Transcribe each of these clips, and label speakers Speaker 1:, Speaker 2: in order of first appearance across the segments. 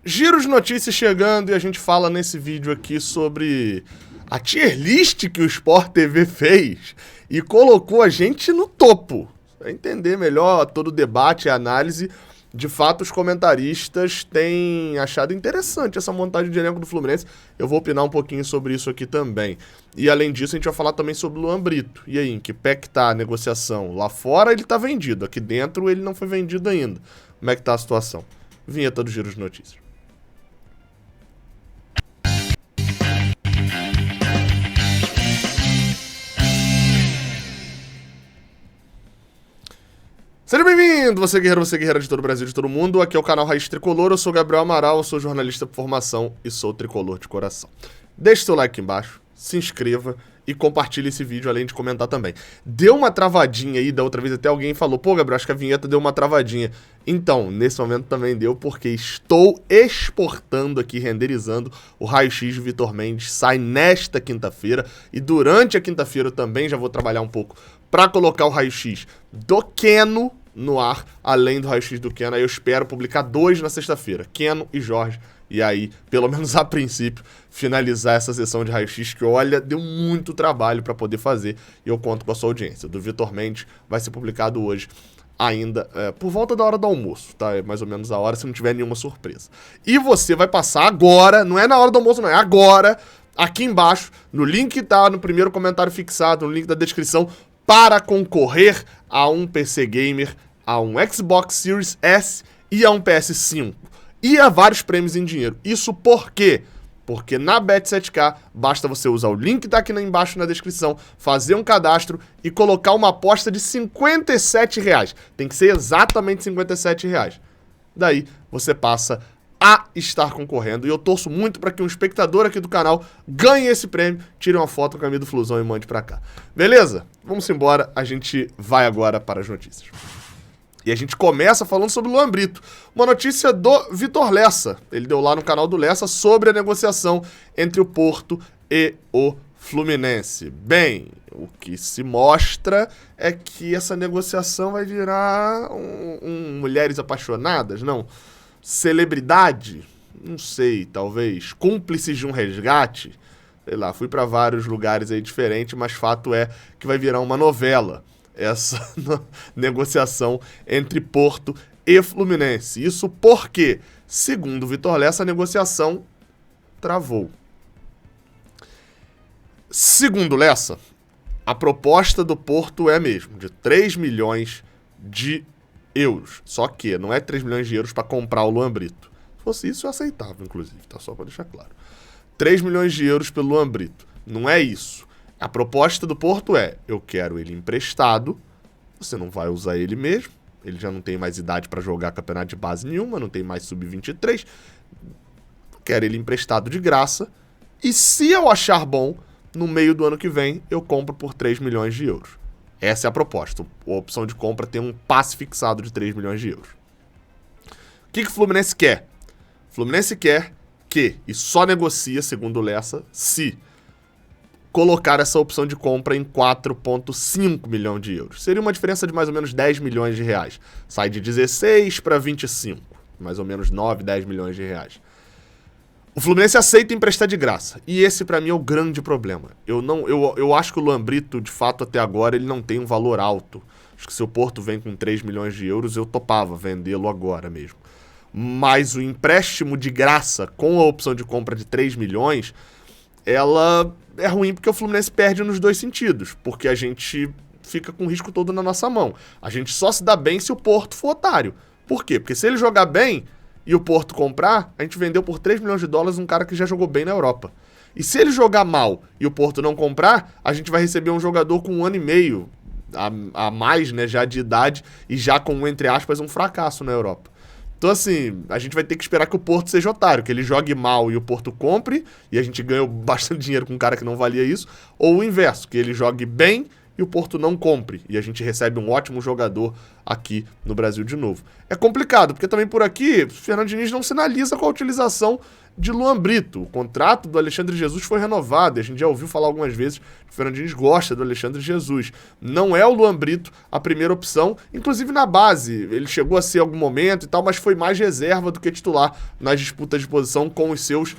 Speaker 1: Giro de notícias chegando e a gente fala nesse vídeo aqui sobre a tier list que o Sport TV fez e colocou a gente no topo. Para entender melhor todo o debate e análise, de fato os comentaristas têm achado interessante essa montagem de elenco do Fluminense. Eu vou opinar um pouquinho sobre isso aqui também. E além disso a gente vai falar também sobre o Luan Brito. E aí, em que pé que tá a negociação? Lá fora ele tá vendido, aqui dentro ele não foi vendido ainda. Como é que tá a situação? Vinheta do Giro de Notícias. Seja bem-vindo, você guerreira de todo o Brasil, de todo mundo. Aqui é o canal Raiz Tricolor, eu sou Gabriel Amaral, eu sou jornalista por formação e sou tricolor de coração. Deixe seu like aqui embaixo, se inscreva e compartilhe esse vídeo, além de comentar também. Deu uma travadinha aí, da outra vez até alguém falou, pô Gabriel, acho que a vinheta deu uma travadinha. Então, nesse momento também deu, porque estou exportando aqui, renderizando o raio-x de Vitor Mendes, sai nesta quinta-feira, e durante a quinta-feira eu também já vou trabalhar um pouco para colocar o raio-x do Keno no ar, além do raio-x do Keno. Aí eu espero publicar 2 na sexta-feira, Keno e Jorge. E aí, pelo menos a princípio, finalizar essa sessão de raio-x que, olha, deu muito trabalho para poder fazer. E eu conto com a sua audiência. Do Vitor Mendes vai ser publicado hoje, ainda por volta da hora do almoço, tá? É mais ou menos a hora, se não tiver nenhuma surpresa. E você vai passar agora, não é na hora do almoço, não, é agora, aqui embaixo, no link que tá no primeiro comentário fixado, no link da descrição, para concorrer a um PC Gamer, a um Xbox Series S e a um PS5. E a vários prêmios em dinheiro. Isso por quê? Porque na Bet7k basta você usar o link que tá aqui embaixo na descrição, fazer um cadastro e colocar uma aposta de R$57. Tem que ser exatamente R$57. Daí você passa a estar concorrendo. E eu torço muito para que um espectador aqui do canal ganhe esse prêmio, tire uma foto com a camisa do Flusão e mande para cá. Beleza? Vamos embora, a gente vai agora para as notícias. E a gente começa falando sobre o Luan Brito. Uma notícia do Vitor Lessa. Ele deu lá no canal do Lessa sobre a negociação entre o Porto e o Fluminense. Bem, o que se mostra é que essa negociação vai virar Mulheres Apaixonadas, não? Celebridade? Não sei, talvez. Cúmplices de um resgate? Sei lá, fui pra vários lugares aí diferentes, mas fato é que vai virar uma novela essa negociação entre Porto e Fluminense. Isso porque, segundo o Vitor Lessa, a negociação travou. Segundo Lessa, a proposta do Porto é mesmo de 3 milhões de euros. Só que não é 3 milhões de euros para comprar o Luan Brito. Se fosse isso, eu aceitava, inclusive, tá? Só para deixar claro. 3 milhões de euros pelo Luan Brito. Não é isso. A proposta do Porto é, eu quero ele emprestado, você não vai usar ele mesmo, ele já não tem mais idade para jogar campeonato de base nenhuma, não tem mais sub-23, quero ele emprestado de graça, e se eu achar bom, no meio do ano que vem, eu compro por 3 milhões de euros. Essa é a proposta. A opção de compra tem um passe fixado de 3 milhões de euros. O que o Fluminense quer? O Fluminense quer que, e só negocia, segundo o Lessa, se colocar essa opção de compra em 4,5 milhões de euros. Seria uma diferença de mais ou menos 10 milhões de reais. Sai de 16 para 25. Mais ou menos 9, 10 milhões de reais. O Fluminense aceita emprestar de graça. E esse, pra mim, é o grande problema. Eu acho que o Luan Brito, de fato, até agora, ele não tem um valor alto. Acho que se o Porto vem com 3 milhões de euros, eu topava vendê-lo agora mesmo. Mas o empréstimo de graça, com a opção de compra de 3 milhões, ela é ruim porque o Fluminense perde nos dois sentidos. Porque a gente fica com o risco todo na nossa mão. A gente só se dá bem se o Porto for otário. Por quê? Porque se ele jogar bem e o Porto comprar, a gente vendeu por 3 milhões de dólares um cara que já jogou bem na Europa. E se ele jogar mal e o Porto não comprar, a gente vai receber um jogador com 1 ano e meio a mais, né, já de idade, e já com, entre aspas, um fracasso na Europa. Então, assim, a gente vai ter que esperar que o Porto seja otário, que ele jogue mal e o Porto compre, e a gente ganhou bastante dinheiro com um cara que não valia isso, ou o inverso, que ele jogue bem e o Porto não compre. E a gente recebe um ótimo jogador aqui no Brasil de novo. É complicado, porque também por aqui, o Fernando Diniz não sinaliza com a utilização de Luan Brito. O contrato do Alexandre Jesus foi renovado, e a gente já ouviu falar algumas vezes que o Fernando Diniz gosta do Alexandre Jesus. Não é o Luan Brito a primeira opção, inclusive na base. Ele chegou a ser em algum momento e tal, mas foi mais reserva do que titular nas disputas de posição com os seus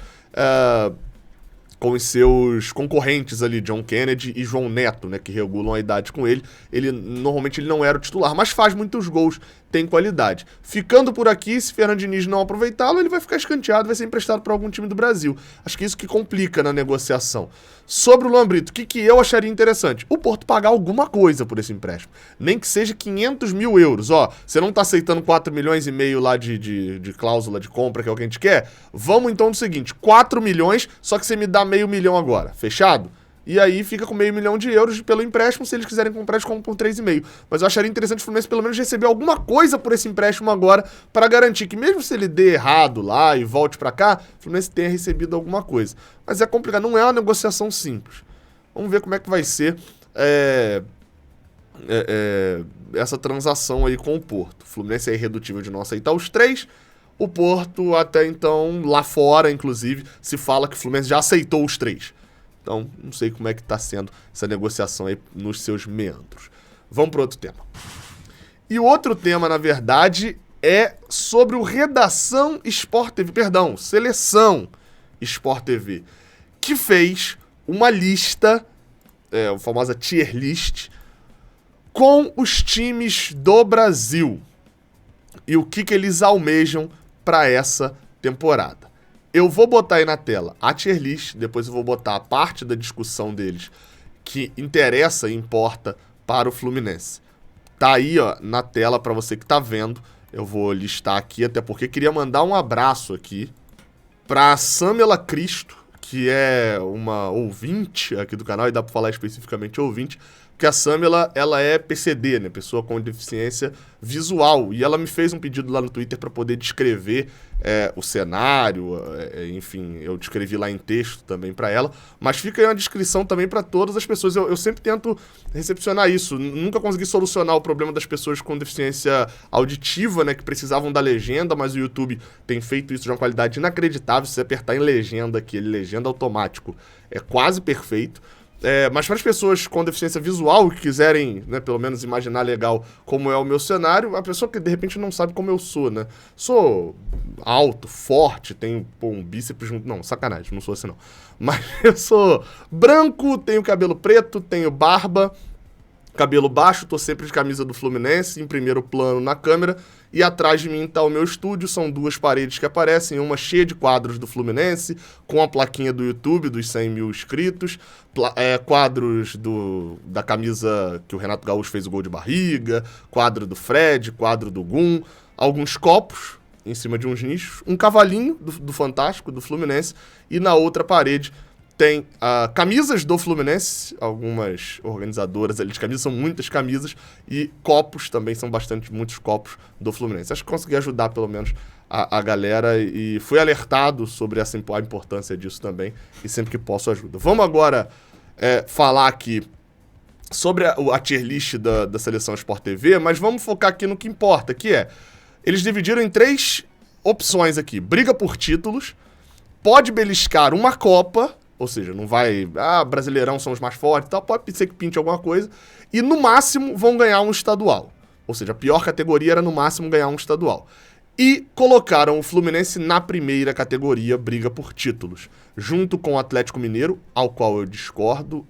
Speaker 1: concorrentes ali, John Kennedy e João Neto, né, que regulam a idade com ele. Normalmente ele não era o titular, mas faz muitos gols, tem qualidade. Ficando por aqui, se Fernando Diniz não aproveitá-lo, ele vai ficar escanteado, vai ser emprestado para algum time do Brasil. Acho que isso que complica na negociação. Sobre o Luan Brito, o que eu acharia interessante? O Porto pagar alguma coisa por esse empréstimo. Nem que seja 500 mil euros. Ó, você não tá aceitando 4 milhões e meio lá de cláusula de compra, que é o que a gente quer? Vamos então no seguinte, 4 milhões, só que você me dá meio milhão agora. Fechado? E aí fica com meio milhão de euros pelo empréstimo. Se eles quiserem comprar, eles compram por 3,5. Mas eu acharia interessante o Fluminense pelo menos receber alguma coisa por esse empréstimo agora, para garantir que mesmo se ele dê errado lá e volte para cá, o Fluminense tenha recebido alguma coisa. Mas é complicado, não é uma negociação simples. Vamos ver como é que vai ser essa transação aí com o Porto. O Fluminense é irredutível de não aceitar os 3. O Porto, até então, lá fora, inclusive, se fala que o Fluminense já aceitou os 3. Então, não sei como é que está sendo essa negociação aí nos seus meandros. Vamos para outro tema. E o outro tema, na verdade, é sobre o Redação Sport TV, Seleção Sport TV, que fez uma lista, a famosa tier list, com os times do Brasil e o que eles almejam para essa temporada. Eu vou botar aí na tela a tier list, depois eu vou botar a parte da discussão deles que interessa e importa para o Fluminense. Tá aí, ó, na tela para você que tá vendo. Eu vou listar aqui, até porque queria mandar um abraço aqui para Samela Cristo, que é uma ouvinte aqui do canal, e dá para falar especificamente ouvinte, porque a Samela, ela é PCD, né, pessoa com deficiência visual, e ela me fez um pedido lá no Twitter para poder descrever o cenário, enfim, eu descrevi lá em texto também para ela, mas fica aí uma descrição também para todas as pessoas. Eu sempre tento recepcionar isso, nunca consegui solucionar o problema das pessoas com deficiência auditiva, né, que precisavam da legenda, mas o YouTube tem feito isso de uma qualidade inacreditável. Se você apertar em legenda aqui, ele legenda automático, é quase perfeito. Mas para as pessoas com deficiência visual que quiserem, né, pelo menos imaginar legal como é o meu cenário, a pessoa que de repente não sabe como eu sou, né? Sou alto, forte, tenho um bíceps... Não, sacanagem, não sou assim não. Mas eu sou branco, tenho cabelo preto, tenho barba, cabelo baixo, tô sempre de camisa do Fluminense, em primeiro plano na câmera, e atrás de mim tá o meu estúdio, são 2 paredes que aparecem, uma cheia de quadros do Fluminense, com a plaquinha do YouTube, dos 100 mil inscritos, quadros da camisa que o Renato Gaúcho fez o gol de barriga, quadro do Fred, quadro do Gum, alguns copos em cima de uns nichos, um cavalinho do Fantástico, do Fluminense, e na outra parede tem camisas do Fluminense, algumas organizadoras ali de camisas, são muitas camisas, e copos também, são muitos copos do Fluminense. Acho que consegui ajudar pelo menos a galera e fui alertado sobre a importância disso também, e sempre que posso ajuda. Vamos agora falar aqui sobre a tier list da Seleção Sport TV, mas vamos focar aqui no que importa, que é, eles dividiram em 3 opções aqui: briga por títulos, pode beliscar uma Copa, ou seja, não vai... Brasileirão são os mais fortes e tal, pode ser que pinte alguma coisa. E, no máximo, vão ganhar um estadual. Ou seja, a pior categoria era, no máximo, ganhar um estadual. E colocaram o Fluminense na primeira categoria, briga por títulos. Junto com o Atlético Mineiro, ao qual eu discordo.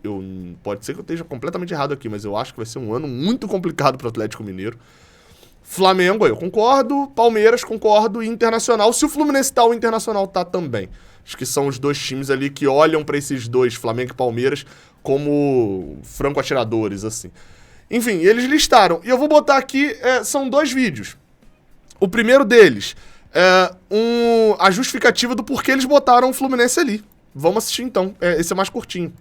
Speaker 1: Pode ser que eu esteja completamente errado aqui, mas eu acho que vai ser um ano muito complicado para o Atlético Mineiro. Flamengo, eu concordo. Palmeiras, concordo. E Internacional, se o Fluminense tá, o Internacional tá também. Acho que são os 2 times ali que olham para esses 2, Flamengo e Palmeiras, como franco-atiradores, assim. Enfim, eles listaram. E eu vou botar aqui, são 2 vídeos. O primeiro deles a justificativa do porquê eles botaram o Fluminense ali. Vamos assistir então, esse é mais curtinho.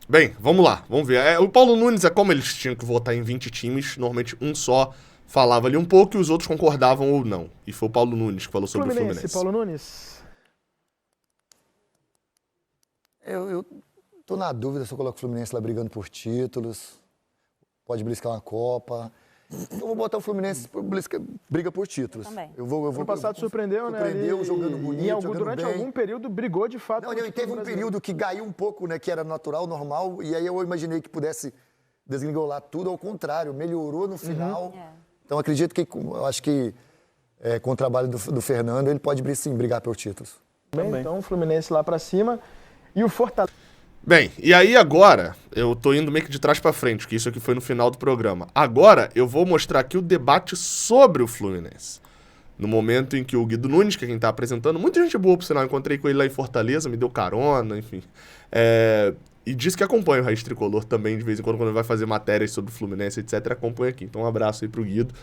Speaker 1: Bem, vamos lá, vamos ver. O Paulo Nunes, como eles tinham que votar em 20 times, normalmente um só falava ali um pouco e os outros concordavam ou não. E foi o Paulo Nunes que falou sobre o Fluminense.
Speaker 2: Paulo Nunes.
Speaker 3: Eu tô na dúvida se eu coloco o Fluminense lá brigando por títulos.
Speaker 2: pode beliscar uma Copa. Então eu vou botar o Fluminense briga por títulos.
Speaker 3: Eu vou. No passado surpreendeu, né?
Speaker 2: Surpreendeu, jogando bonito,
Speaker 3: durante algum período brigou de fato.
Speaker 2: Não, e teve um período que caiu um pouco, né? Que era natural, normal, e aí eu imaginei que pudesse desgringolar tudo, ao contrário, melhorou no final. Então eu acho que com o trabalho do Fernando, ele pode sim brigar por títulos.
Speaker 3: Bem, então o Fluminense lá pra cima e o Fortaleza.
Speaker 1: Bem, e aí agora, eu tô indo meio que de trás pra frente, que isso aqui foi no final do programa. Agora, eu vou mostrar aqui o debate sobre o Fluminense. No momento em que o Guido Nunes, que é quem tá apresentando, muita gente boa, por sinal, encontrei com ele lá em Fortaleza, me deu carona, enfim. E disse que acompanha o Raiz Tricolor também, de vez em quando ele vai fazer matérias sobre o Fluminense, etc., acompanha aqui. Então um abraço aí pro Guido.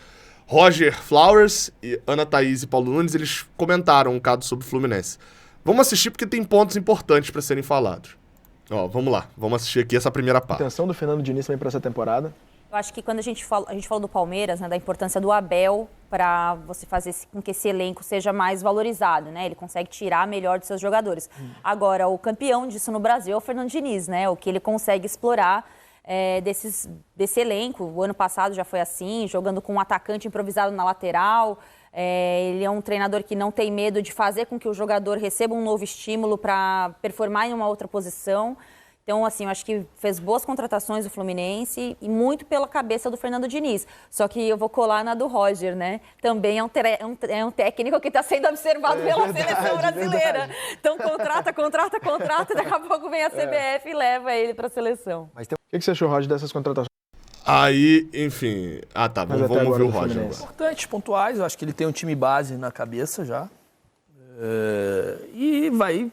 Speaker 1: Roger Flowers, e Ana Thaís e Paulo Nunes, eles comentaram um caso sobre o Fluminense. Vamos assistir porque tem pontos importantes para serem falados. Ó, vamos lá, vamos assistir aqui essa primeira parte.
Speaker 3: A intenção do Fernando Diniz também para essa temporada?
Speaker 4: Eu acho que quando a gente falou do Palmeiras, né, da importância do Abel para você fazer com que esse elenco seja mais valorizado, né? Ele consegue tirar melhor dos seus jogadores. Agora, o campeão disso no Brasil é o Fernando Diniz, né? O que ele consegue explorar desse elenco. O ano passado já foi assim, jogando com um atacante improvisado na lateral. Ele é um treinador que não tem medo de fazer com que o jogador receba um novo estímulo para performar em uma outra posição. Então, assim, eu acho que fez boas contratações o Fluminense e muito pela cabeça do Fernando Diniz. Só que eu vou colar na do Roger, né? Também é um técnico que está sendo observado pela seleção brasileira. Verdade. Então, contrata, daqui a pouco vem a CBF e leva ele para a seleção.
Speaker 3: O que você achou, Roger, dessas contratações?
Speaker 1: Aí, enfim... Ah, tá, vamos ver o Roger agora.
Speaker 5: Importantes, pontuais, eu acho que ele tem um time base na cabeça já. E vai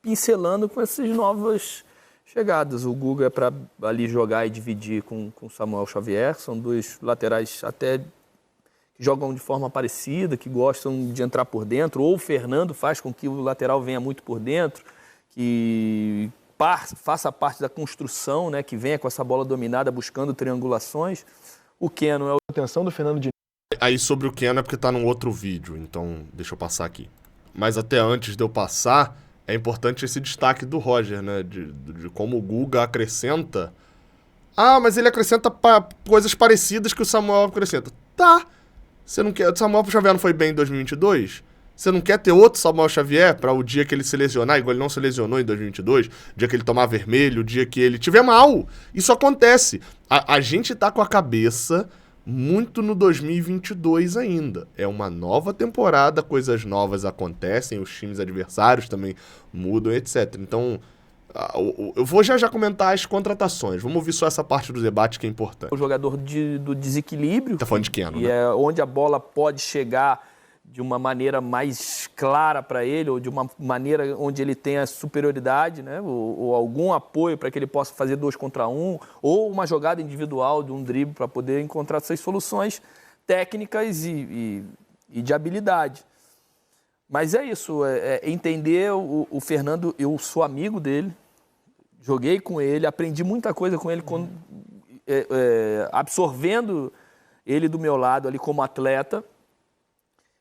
Speaker 5: pincelando com essas novas chegadas. O Guga é para ali jogar e dividir com o Samuel Xavier. São dois laterais até que jogam de forma parecida, que gostam de entrar por dentro. Ou o Fernando faz com que o lateral venha muito por dentro, que faça parte da construção, né, que venha com essa bola dominada, buscando triangulações. O Keno é a
Speaker 3: atenção do Fernando Diniz.
Speaker 1: Aí sobre o Keno é porque tá num outro vídeo, então deixa eu passar aqui. Mas até antes de eu passar, é importante esse destaque do Roger, né, de como o Guga acrescenta. Ah, mas ele acrescenta coisas parecidas que o Samuel acrescenta. Tá, você não quer... O Samuel Xavier não foi bem em 2022? Você não quer ter outro Samuel Xavier para o dia que ele se lesionar, igual ele não se lesionou em 2022, o dia que ele tomar vermelho, o dia que ele tiver mal. Isso acontece. A gente tá com a cabeça muito no 2022 ainda. É uma nova temporada, coisas novas acontecem, os times adversários também mudam, etc. Então, eu vou já comentar as contratações. Vamos ouvir só essa parte do debate que é importante.
Speaker 5: O jogador do desequilíbrio.
Speaker 1: Tá falando de Keno,
Speaker 5: e
Speaker 1: né?
Speaker 5: É onde a bola pode chegar de uma maneira mais clara para ele, ou de uma maneira onde ele tenha superioridade, né? Ou algum apoio para que ele possa fazer 2 contra 1, ou uma jogada individual de um drible para poder encontrar essas soluções técnicas e de habilidade. Mas é isso, entender o Fernando. Eu sou amigo dele, joguei com ele, aprendi muita coisa com ele, absorvendo ele do meu lado ali como atleta.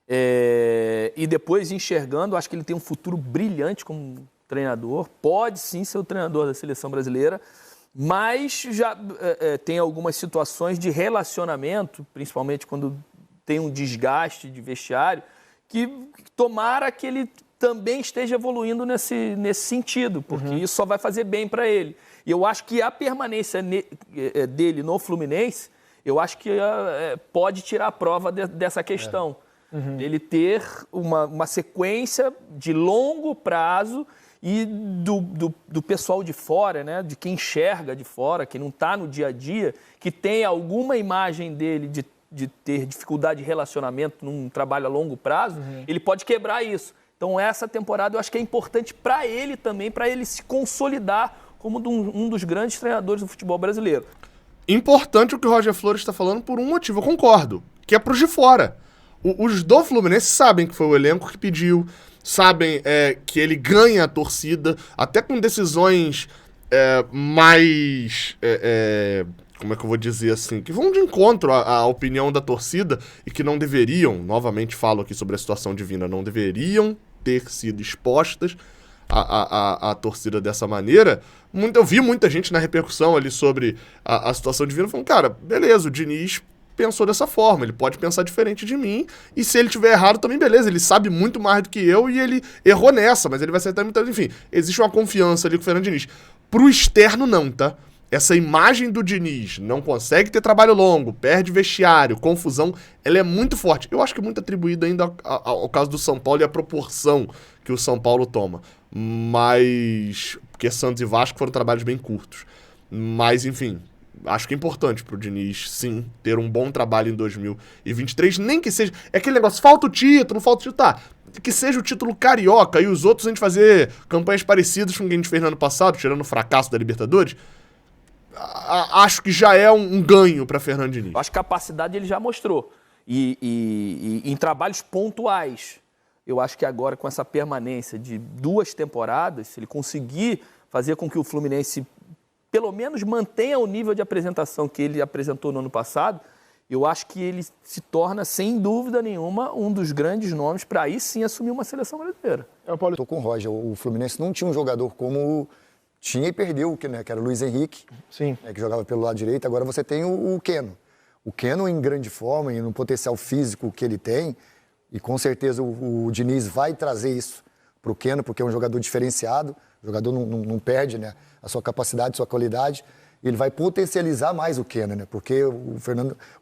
Speaker 5: E depois enxergando, acho que ele tem um futuro brilhante como treinador, pode sim ser o treinador da seleção brasileira, mas já tem algumas situações de relacionamento, principalmente quando tem um desgaste de vestiário, que tomara que ele também esteja evoluindo nesse sentido, porque isso só vai fazer bem para ele. E eu acho que a permanência dele no Fluminense, eu acho que pode tirar a prova dessa questão. Ele ter uma sequência de longo prazo e do pessoal de fora, né? De quem enxerga de fora, que não está no dia a dia, que tem alguma imagem dele de ter dificuldade de relacionamento num trabalho a longo prazo, ele pode quebrar isso. Então essa temporada eu acho que é importante para ele também, para ele se consolidar como um dos grandes treinadores do futebol brasileiro.
Speaker 1: Importante o que o Roger Flores está falando por um motivo, eu concordo, que é pros de fora. Os do Fluminense sabem que foi o elenco que pediu, sabem que ele ganha a torcida, até com decisões mais... como é que eu vou dizer assim? Que vão de encontro à opinião da torcida e que não deveriam, novamente falo aqui sobre a situação divina, não deveriam ter sido expostas. a torcida dessa maneira, eu vi muita gente na repercussão ali sobre a situação de Vina falando, cara, beleza, o Diniz pensou dessa forma, ele pode pensar diferente de mim, e se ele tiver errado também, beleza, ele sabe muito mais do que eu e ele errou nessa, mas ele vai acertar muito, enfim, existe uma confiança ali com o Fernando Diniz. Pro externo não, tá? Essa imagem do Diniz não consegue ter trabalho longo, perde vestiário, confusão, ela é muito forte. Eu acho que é muito atribuída ainda ao caso do São Paulo e a proporção que o São Paulo toma. Mas, porque Santos e Vasco foram trabalhos bem curtos. Mas, enfim, acho que é importante pro Diniz, sim, ter um bom trabalho em 2023, nem que seja... É aquele negócio, falta o título, tá. Que seja o título carioca e os outros a gente fazer campanhas parecidas com o que a gente fez no ano passado, tirando o fracasso da Libertadores. Acho que já é um ganho para Fernando Diniz.
Speaker 5: Acho que capacidade ele já mostrou. E em trabalhos pontuais, eu acho que agora com essa permanência de 2 temporadas, se ele conseguir fazer com que o Fluminense pelo menos mantenha o nível de apresentação que ele apresentou no ano passado, eu acho que ele se torna, sem dúvida nenhuma, um dos grandes nomes para aí sim assumir uma seleção brasileira.
Speaker 2: Estou com o Roger. O Fluminense não tinha um jogador como tinha e perdeu, né, que era o Luiz Henrique,
Speaker 3: Sim.
Speaker 2: Que jogava pelo lado direito. Agora você tem o Keno. O Keno em grande forma e no potencial físico que ele tem, e com certeza o Diniz vai trazer isso para o Keno, porque é um jogador diferenciado, o jogador não perde, né, a sua capacidade, a sua qualidade. Ele vai potencializar mais o Keno, né? Porque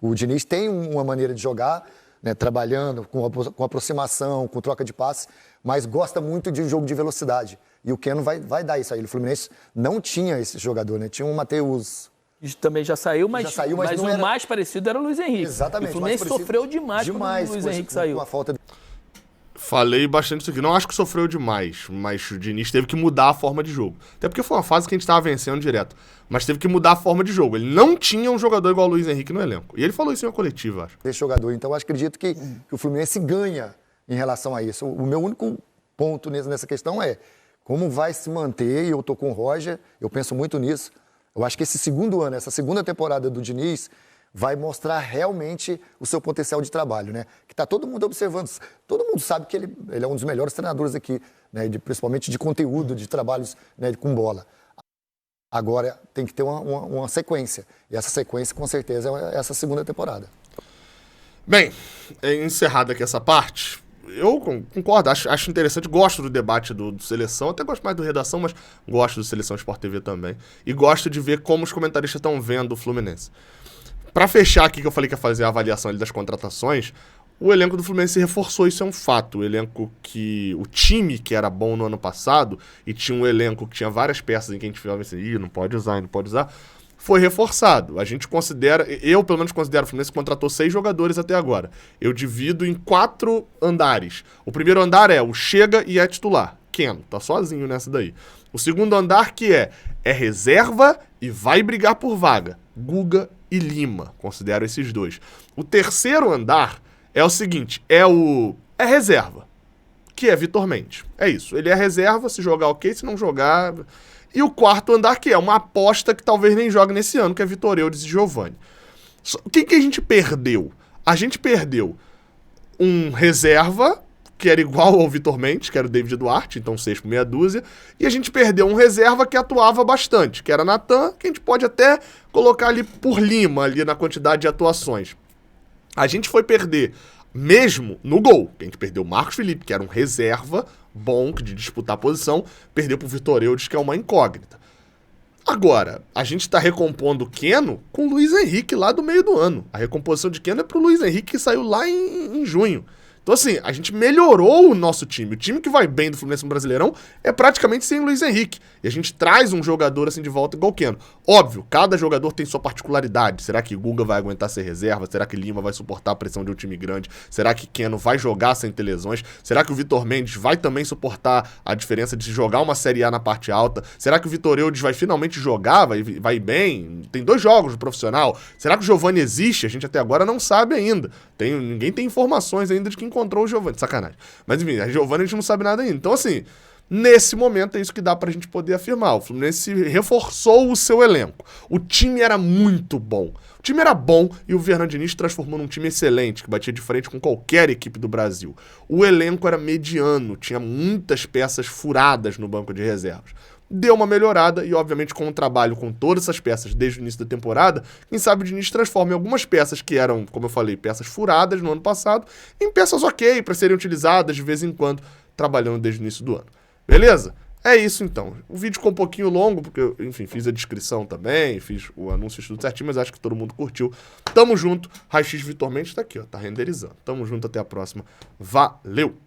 Speaker 2: o Diniz tem uma maneira de jogar, né? Trabalhando com aproximação, com troca de passes, mas gosta muito de jogo de velocidade. E o Keno vai dar isso aí. O Fluminense não tinha esse jogador, né? Tinha o Matheus...
Speaker 5: Também já saiu, mas
Speaker 2: não
Speaker 5: o
Speaker 2: era...
Speaker 5: mais parecido era o Luiz Henrique.
Speaker 2: Exatamente.
Speaker 5: E o Fluminense sofreu demais quando o Luiz Henrique saiu.
Speaker 2: Uma falta de...
Speaker 1: Falei bastante isso aqui. Não acho que sofreu demais, mas o Diniz teve que mudar a forma de jogo. Até porque foi uma fase que a gente estava vencendo direto. Mas teve que mudar a forma de jogo. Ele não tinha um jogador igual o Luiz Henrique no elenco. E ele falou isso em uma coletiva, acho.
Speaker 2: Esse jogador. Então, eu acredito que o Fluminense ganha em relação a isso. O meu único ponto nessa questão é como vai se manter, e eu tô com o Roger, eu penso muito nisso. Eu acho que esse segundo ano, essa segunda temporada do Diniz, vai mostrar realmente o seu potencial de trabalho, né? Que está todo mundo observando. Todo mundo sabe que ele é um dos melhores treinadores aqui, né? Principalmente de conteúdo, de trabalhos, né, com bola. Agora tem que ter uma sequência. E essa sequência, com certeza, é essa segunda temporada.
Speaker 1: Bem, encerrada aqui essa parte, eu concordo, acho interessante, gosto do debate do Seleção, até gosto mais do Redação, mas gosto do Seleção Sport TV também. E gosto de ver como os comentaristas estão vendo o Fluminense. Pra fechar aqui, que eu falei que ia fazer a avaliação ali das contratações, o elenco do Fluminense reforçou, isso é um fato. O time que era bom no ano passado, e tinha um elenco que tinha várias peças em que a gente ficava assim, não pode usar, foi reforçado. A gente considera, eu pelo menos considero, o Fluminense contratou 6 jogadores até agora. Eu divido em 4 andares. O primeiro andar é o chega e é titular. Keno, tá sozinho nessa daí. O segundo andar que é reserva e vai brigar por vaga. Guga e Lima, considero esses 2. O terceiro andar é o seguinte, é reserva, que é Vitor Mendes. É isso, ele é reserva, se jogar ok, se não jogar... E o quarto andar, que é uma aposta que talvez nem jogue nesse ano, que é Vitor Eudes e Giovani. O que a gente perdeu? A gente perdeu um reserva, que era igual ao Vitor Mendes, que era o David Duarte, então 6 por meia dúzia, e a gente perdeu um reserva que atuava bastante, que era Natan, que a gente pode até colocar ali por Lima, ali na quantidade de atuações. A gente foi perder, mesmo no gol, que a gente perdeu o Marcos Felipe, que era um reserva bom, de disputar a posição, perdeu pro Vitor Eudes, que é uma incógnita. Agora, a gente tá recompondo o Keno com o Luiz Henrique lá do meio do ano. A recomposição de Keno é pro Luiz Henrique, que saiu lá em junho. Então, assim, a gente melhorou o nosso time. O time que vai bem do Fluminense no Brasileirão é praticamente sem o Luiz Henrique. E a gente traz um jogador assim de volta igual o Keno. Óbvio, cada jogador tem sua particularidade. Será que Guga vai aguentar ser reserva? Será que Lima vai suportar a pressão de um time grande? Será que Keno vai jogar sem ter lesões? Será que o Vitor Mendes vai também suportar a diferença de jogar uma Série A na parte alta? Será que o Vitor Eudes vai finalmente jogar? Vai bem? Tem 2 jogos no profissional. Será que o Giovani existe? A gente até agora não sabe ainda. Ninguém tem informações ainda de que encontrou o Giovani. Sacanagem. Mas enfim, a Giovani a gente não sabe nada ainda. Então, assim, Nesse momento é isso que dá pra gente poder afirmar. O Fluminense reforçou o seu elenco. O time era muito bom. O time era bom e o Fernando Diniz transformou num time excelente, que batia de frente com qualquer equipe do Brasil. O elenco era mediano, tinha muitas peças furadas no banco de reservas. Deu uma melhorada e, obviamente, com o trabalho com todas essas peças desde o início da temporada, quem sabe o Diniz transforma algumas peças que eram, como eu falei, peças furadas no ano passado, em peças ok, para serem utilizadas de vez em quando, trabalhando desde o início do ano. Beleza? É isso então. O vídeo ficou um pouquinho longo, porque eu, enfim, fiz a descrição também, fiz o anúncio tudo certinho, mas acho que todo mundo curtiu. Tamo junto. Raio-X Vitor Mendes tá aqui, ó, tá renderizando. Tamo junto, até a próxima. Valeu!